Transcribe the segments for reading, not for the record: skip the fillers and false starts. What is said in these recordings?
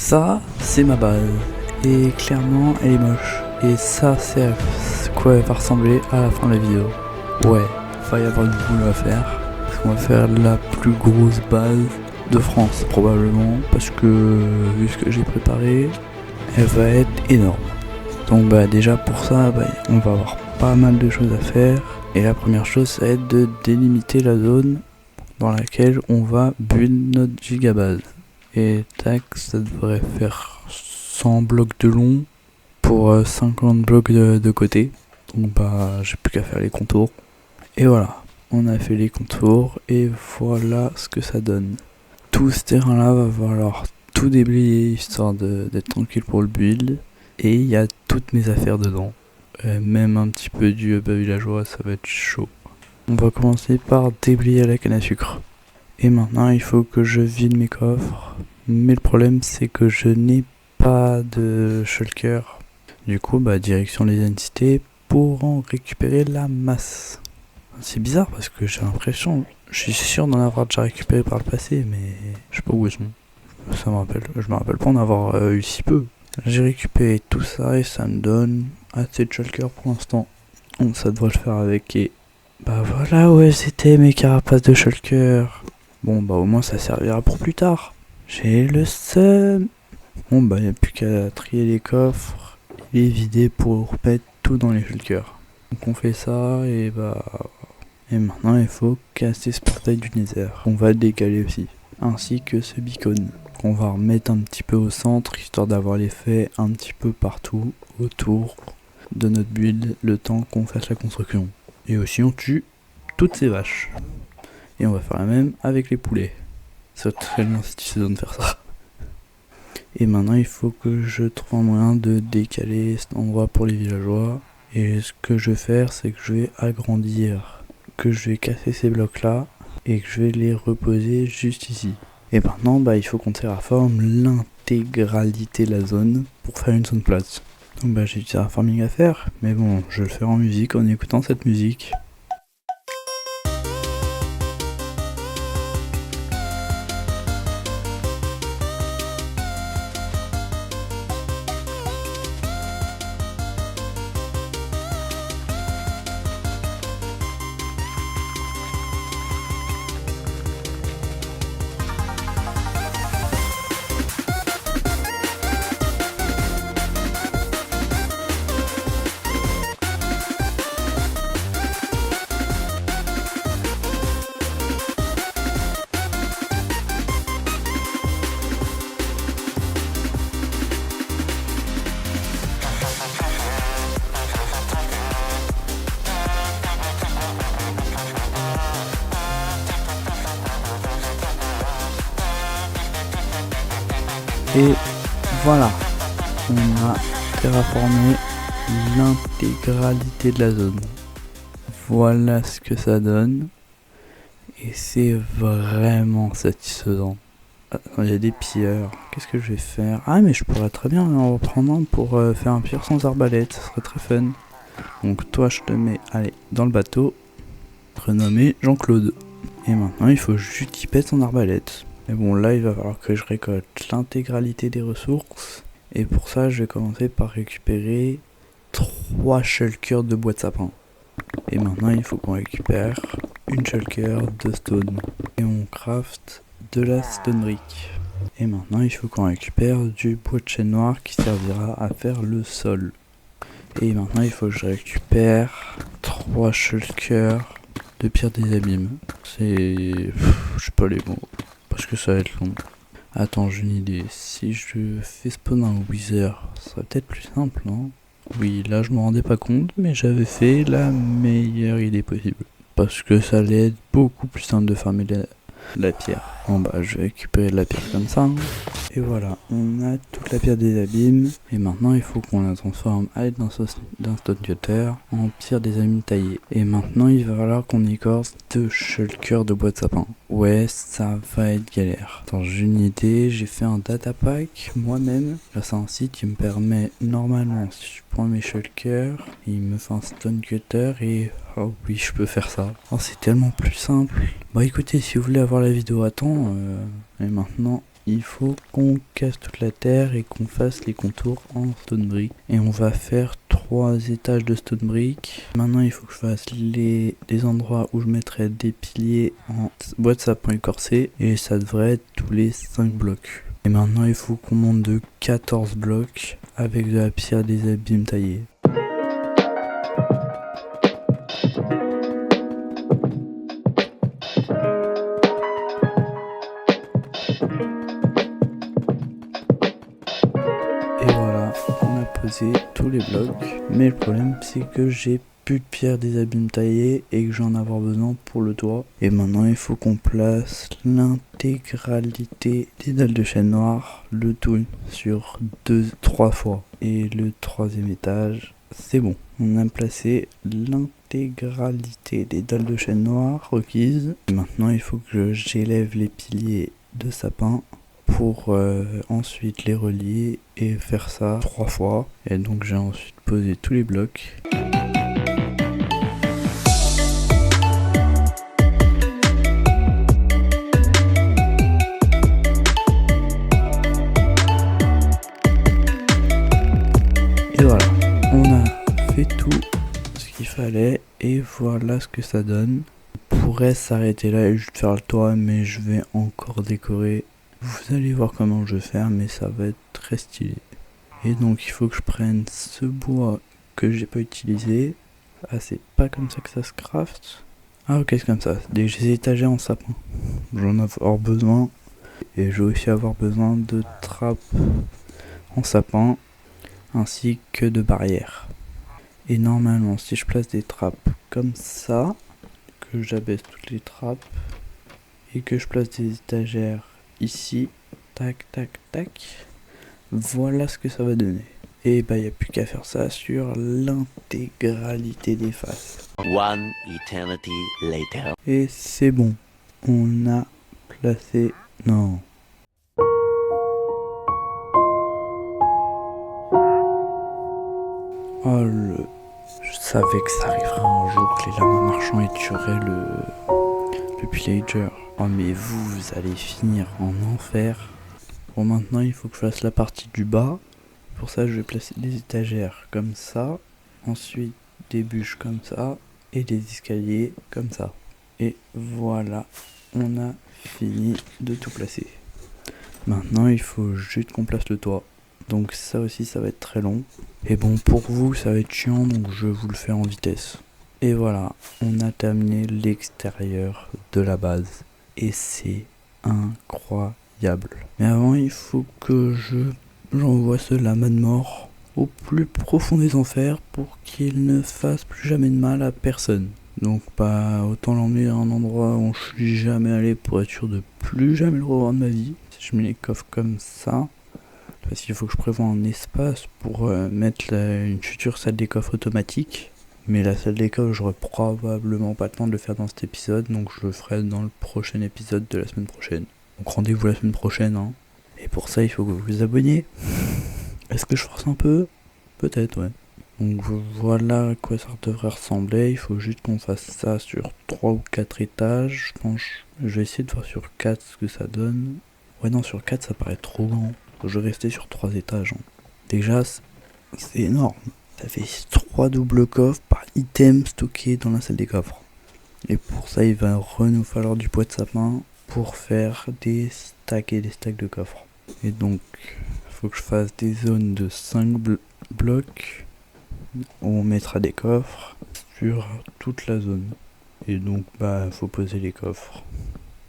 Ça, c'est ma base. Et clairement, elle est moche. Et ça, c'est à quoi elle va ressembler à la fin de la vidéo. Ouais, va y avoir du boulot à faire. Parce qu'on va faire la plus grosse base de France, probablement. Parce que, vu ce que j'ai préparé, elle va être énorme. Donc déjà pour ça, on va avoir pas mal de choses à faire. Et la première chose, ça va être de délimiter la zone dans laquelle on va build notre gigabase. Et tac, ça devrait faire 100 blocs de long pour 50 blocs de côté. Donc j'ai plus qu'à faire les contours. Et voilà, on a fait les contours et voilà ce que ça donne. Tout ce terrain là va falloir tout déblayer histoire d'être tranquille pour le build. Et il y a toutes mes affaires dedans. Même un petit peu du hub villageois, ça va être chaud. On va commencer par déblayer la canne à sucre. Et maintenant il faut que je vide mes coffres. Mais le problème c'est que je n'ai pas de shulker. Du coup direction les entités pour en récupérer la masse. C'est bizarre parce que j'ai l'impression, je suis sûr d'en avoir déjà récupéré par le passé, mais je sais pas où ils sont. Je me rappelle pas en avoir eu si peu. J'ai récupéré tout ça et ça me donne assez de shulker pour l'instant. Donc ça devrait le faire avec et voilà où c'était mes carapaces de shulker. Bon au moins ça servira pour plus tard. J'ai le seum. Bon y a plus qu'à trier les coffres et vider pour mettre tout dans les shulkers. Donc on fait ça et et maintenant il faut casser ce portail du Nether. On va le décaler aussi. Ainsi que ce beacon. Qu'on va remettre un petit peu au centre histoire d'avoir l'effet un petit peu partout autour de notre build le temps qu'on fasse la construction. Et aussi on tue toutes ces vaches. Et on va faire la même avec les poulets. C'est très bien satisfaisant de faire ça. Et maintenant il faut que je trouve un moyen de décaler cet endroit pour les villageois. Et ce que je vais faire c'est que je vais agrandir. Que je vais casser ces blocs là. Et que je vais les reposer juste ici. Et maintenant il faut qu'on terraforme l'intégralité de la zone pour faire une zone plate. Donc j'ai du terraforming à faire. Mais bon, je vais le faire en musique en écoutant cette musique. Et voilà, on a terraformé l'intégralité de la zone. Voilà ce que ça donne. Et c'est vraiment satisfaisant. Il y a des pilleurs. Qu'est-ce que je vais faire? Ah mais je pourrais très bien en reprendre un pour faire un pire sans arbalète. Ce serait très fun. Donc toi je te mets dans le bateau. Renommé Jean-Claude. Et maintenant il faut juste qu'il pète son arbalète. Mais bon là il va falloir que je récolte l'intégralité des ressources. Et pour ça je vais commencer par récupérer 3 shulkers de bois de sapin. Et maintenant il faut qu'on récupère une shulker de stone. Et on craft de la stone brick. Et maintenant il faut qu'on récupère du bois de chêne noir qui servira à faire le sol. Et maintenant il faut que je récupère 3 shulkers de pierre des abîmes. Je sais pas les mots. Parce que ça va être long. Attends, j'ai une idée. Si je fais spawn un wither, ça serait peut-être plus simple, non? Oui, là je me rendais pas compte, mais j'avais fait la meilleure idée possible. Parce que ça allait être beaucoup plus simple de farmer la pierre. Bon je vais récupérer de la pierre comme ça. Et voilà, on a toute la pierre des abîmes. Et maintenant il faut qu'on la transforme à l'aide d'un stone cutter en pierre des abîmes taillée. Et maintenant il va falloir qu'on écorce 2 shulkers de bois de sapin. Ouais, ça va être galère. Attends, j'ai une idée, j'ai fait un data pack moi-même. Là c'est un site qui me permet normalement, si je prends mes shulkers, il me fait un stone cutter et oh oui, je peux faire ça. Oh, c'est tellement plus simple. Écoutez, si vous voulez avoir la vidéo à temps, et maintenant il faut qu'on casse toute la terre et qu'on fasse les contours en stone brick. Et on va faire 3 étages de stone brick. Maintenant il faut que je fasse les endroits où je mettrai des piliers en bois de sapin écorcé. Et ça devrait être tous les 5 blocs. Et maintenant il faut qu'on monte de 14 blocs avec de la pierre des abîmes taillés. Et voilà, on a posé tous les blocs. Mais le problème c'est que j'ai plus de pierre des abîmes taillés et que j'en ai avoir besoin pour le toit. Et maintenant il faut qu'on place l'intégralité des dalles de chêne noir, le tout sur 3 fois. Et le 3e étage, c'est bon. On a placé l'intégralité des dalles de chêne noir requises. Et maintenant il faut que j'élève les piliers de sapin pour ensuite les relier et faire ça 3 fois. Et donc j'ai ensuite posé tous les blocs. Et voilà, on a fait tout ce qu'il fallait et voilà ce que ça donne. On pourrait s'arrêter là et juste faire le toit, mais je vais encore décorer. Vous allez voir comment je vais faire, mais ça va être très stylé. Et donc il faut que je prenne ce bois que j'ai pas utilisé. Ah, c'est pas comme ça que ça se craft. Ah ok, c'est comme ça, des étagères en sapin. J'en vais avoir besoin. Et je vais aussi avoir besoin de trappes en sapin, ainsi que de barrières. Et normalement, si je place des trappes comme ça, que j'abaisse toutes les trappes, et que je place des étagères ici, tac tac tac, voilà ce que ça va donner. Et bah y a plus qu'à faire ça sur l'intégralité des faces. One eternity later. Et c'est bon, on a placé... Non. Oh je savais que ça arriverait un jour que les lamas marchands y tueraient le pillager. Oh mais vous allez finir en enfer. Bon, maintenant il faut que je fasse la partie du bas. Pour ça je vais placer des étagères comme ça. Ensuite des bûches comme ça. Et des escaliers comme ça. Et voilà, on a fini de tout placer. Maintenant il faut juste qu'on place le toit. Donc ça aussi ça va être très long. Et bon, pour vous ça va être chiant, donc je vous le fais en vitesse. Et voilà, on a terminé l'extérieur de la base. Et c'est incroyable. Mais avant il faut que j'envoie ce lama de mort au plus profond des enfers pour qu'il ne fasse plus jamais de mal à personne. Donc bah autant l'emmener à un endroit où je suis jamais allé pour être sûr de plus jamais le revoir de ma vie. Si je mets les coffres comme ça, parce qu'il faut que je prévoie un espace pour mettre une future salle des coffres automatique. Mais la salle des coffres, j'aurai probablement pas le temps de le faire dans cet épisode, donc je le ferai dans le prochain épisode de la semaine prochaine. Donc rendez-vous la semaine prochaine, hein. Et pour ça, il faut que vous vous abonniez. Est-ce que je force un peu ? Peut-être, ouais. Donc voilà à quoi ça devrait ressembler. Il faut juste qu'on fasse ça sur 3 ou 4 étages. Je pense je vais essayer de voir sur 4 ce que ça donne. Ouais, non, sur 4 ça paraît trop grand. Je vais rester sur 3 étages. Hein. Déjà, c'est énorme. Ça fait 3 doubles coffres par item stocké dans la salle des coffres. Et pour ça, il va nous falloir du bois de sapin pour faire des stacks et des stacks de coffres. Et donc, il faut que je fasse des zones de 5 blocs où on mettra des coffres sur toute la zone. Et donc, bah, faut poser les coffres.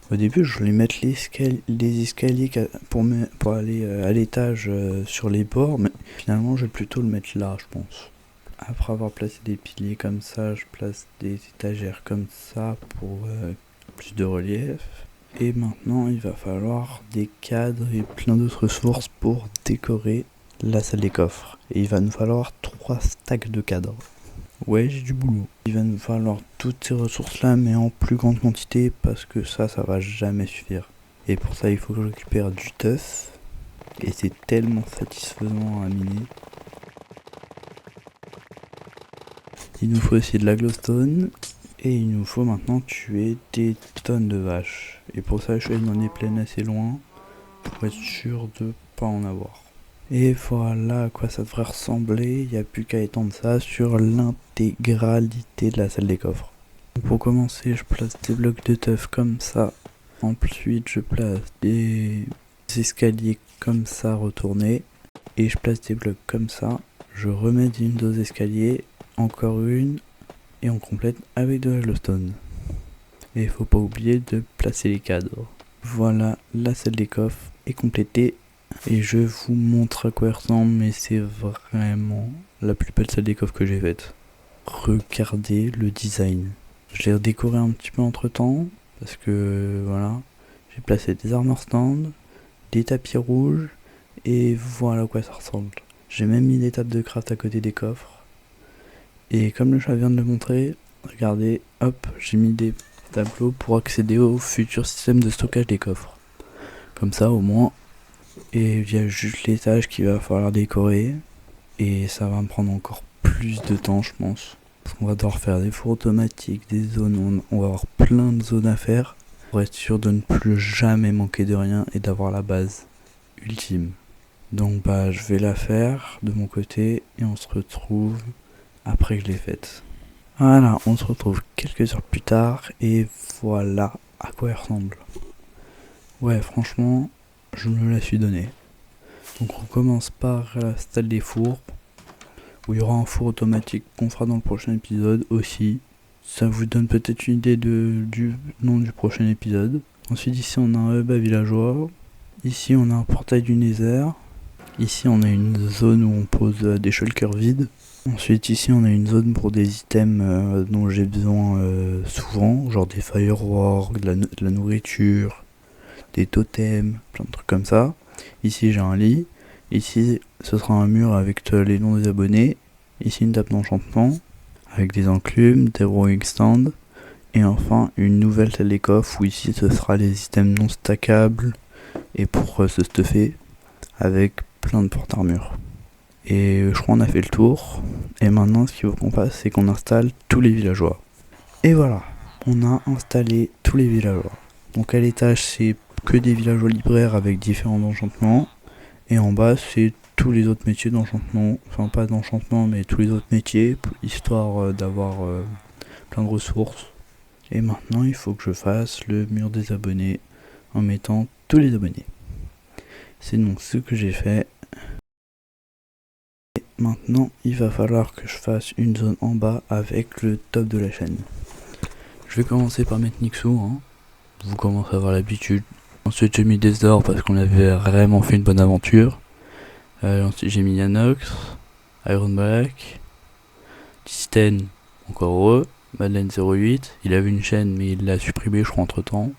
Au début, je voulais mettre les escaliers pour aller à l'étage sur les bords, mais finalement, je vais plutôt le mettre là, je pense. Après avoir placé des piliers comme ça, je place des étagères comme ça pour plus de relief. Et maintenant, il va falloir des cadres et plein d'autres ressources pour décorer la salle des coffres. Et il va nous falloir 3 stacks de cadres. Ouais, j'ai du boulot. Il va nous falloir toutes ces ressources là, mais en plus grande quantité, parce que ça va jamais suffire. Et pour ça, il faut que je récupère du tuff. Et c'est tellement satisfaisant à miner. Il nous faut aussi de la glowstone. Et il nous faut maintenant tuer des tonnes de vaches. Et pour ça, je vais m'en est plein assez loin. pour être sûr de pas en avoir. Et voilà à quoi ça devrait ressembler, il n'y a plus qu'à étendre ça sur l'intégralité de la salle des coffres. Pour commencer, je place des blocs de teuf comme ça. Ensuite, je place des escaliers comme ça retournés. Et je place des blocs comme ça. Je remets une dose d'escalier, encore une. Et on complète avec de la glowstone. Et il faut pas oublier de placer les cadres. Voilà, la salle des coffres est complétée. Et je vous montre à quoi elle ressemble, mais c'est vraiment la plus belle salle des coffres que j'ai faite. Regardez le design. Je l'ai redécoré un petit peu entre temps, parce que voilà, j'ai placé des armor stands, des tapis rouges, et voilà à quoi ça ressemble. J'ai même mis des tables de craft à côté des coffres. Et comme le chat vient de le montrer, regardez, hop, j'ai mis des tableaux pour accéder au futur système de stockage des coffres. Comme ça au moins, et il y a juste l'étage qu'il va falloir décorer, et ça va me prendre encore plus de temps je pense. Parce qu'on va devoir faire des fours automatiques, des zones, on va avoir plein de zones à faire pour être sûr de ne plus jamais manquer de rien et d'avoir la base ultime. Donc bah je vais la faire de mon côté et on se retrouve après que je l'ai faite. Voilà, on se retrouve quelques heures plus tard et voilà à quoi elle ressemble. Ouais, franchement, je me la suis donnée. Donc on commence par installer des fours, où il y aura un four automatique qu'on fera dans le prochain épisode aussi. Ça vous donne peut-être une idée du nom du prochain épisode. Ensuite ici on a un hub à villageois. Ici on a un portail du Nether. Ici on a une zone où on pose des shulkers vides. Ensuite ici on a une zone pour des items dont j'ai besoin souvent, genre des fireworks, de la nourriture, des totems, plein de trucs comme ça. Ici j'ai un lit. Ici ce sera un mur avec les noms des abonnés. Ici une table d'enchantement avec des enclumes, des rowing stands. Et enfin une nouvelle salle des coffres où ici ce sera les items non stackables et pour se stuffer avec plein de porte-armures. Et je crois qu'on a fait le tour. Et maintenant ce qu'il faut qu'on fasse c'est qu'on installe tous les villageois. Et voilà, on a installé tous les villageois. Donc à l'étage c'est que des villageois libraires avec différents enchantements. Et en bas c'est tous les autres métiers d'enchantement, enfin pas d'enchantement mais tous les autres métiers, histoire d'avoir plein de ressources. Et maintenant il faut que je fasse le mur des abonnés en mettant tous les abonnés. C'est donc ce que j'ai fait. Et maintenant il va falloir que je fasse une zone en bas avec le top de la chaîne. Je vais commencer par mettre Nixou, hein. Vous commencez à avoir l'habitude. Ensuite j'ai mis Desdor parce qu'on avait vraiment fait une bonne aventure. Ensuite j'ai mis Yanox, Iron Black, Tisten, encore heureux, Madeleine 08, il avait une chaîne mais il l'a supprimé je crois entre temps.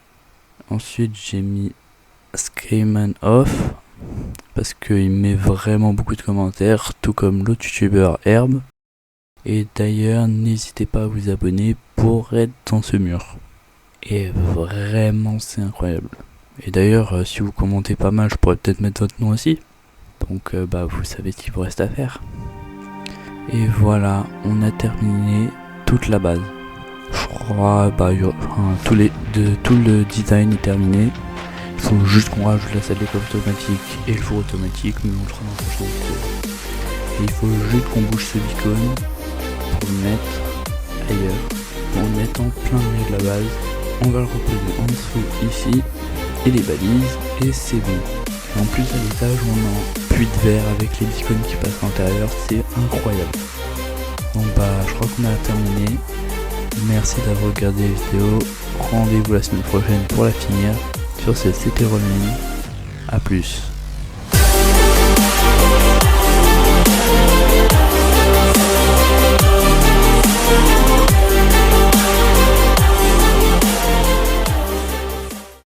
Ensuite j'ai mis Screamman Off parce qu'il met vraiment beaucoup de commentaires, tout comme l'autre youtubeur Herbe. Et d'ailleurs n'hésitez pas à vous abonner pour être dans ce mur. Et vraiment c'est incroyable. Et d'ailleurs, si vous commentez pas mal, je pourrais peut-être mettre votre nom aussi. Donc bah vous savez ce qu'il vous reste à faire. Et voilà, on a terminé toute la base. Je crois bah tout le design est terminé. Il faut juste qu'on rajoute la salle des coffres automatique et le four automatique, mais on le fera dans le prochain épisode. Et il faut juste qu'on bouge ce beacon pour le mettre ailleurs, en mettant plein de milieu de la base. On va le reposer en dessous ici. Et les balises et c'est bon. Et en plus à l'étage on a un puits de verre avec les icônes qui passent à l'intérieur, c'est incroyable. Donc bah je crois qu'on a terminé. Merci d'avoir regardé la vidéo. Rendez-vous la semaine prochaine pour la finir. Sur ce c'était Romain. A plus.